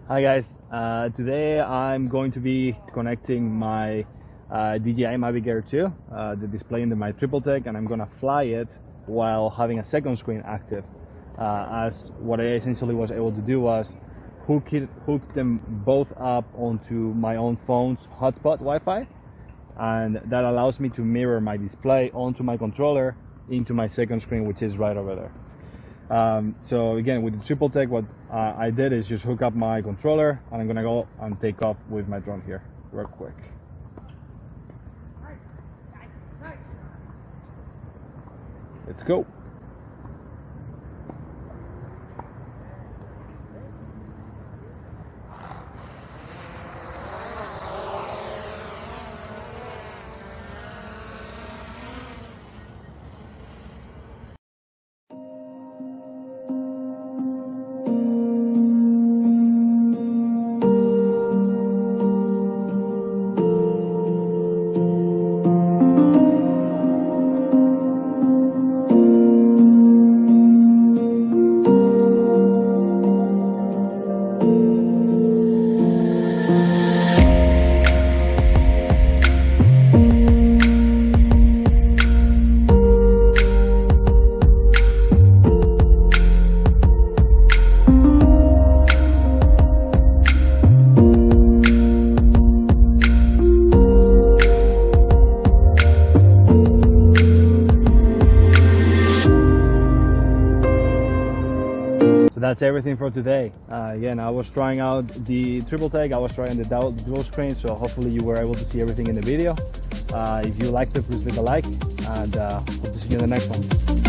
Hi guys, today I'm going to be connecting my DJI Mavic Air 2, the display into my TRIPLTEK, and I'm gonna fly it while having a second screen active. As what I essentially was able to do was hook them both up onto my own phone's hotspot Wi-Fi, and that allows me to mirror my display onto my controller into my second screen, which is right over there. So again, with the TRIPLTEK, what I did is just hook up my controller, and I'm gonna go and take off with my drone here real quick. Nice. Let's go. So that's everything for today. Again, I was trying out the TRIPLTEK, I was trying the dual screen, so hopefully you were able to see everything in the video. If you liked it, please leave a like, and hope to see you in the next one.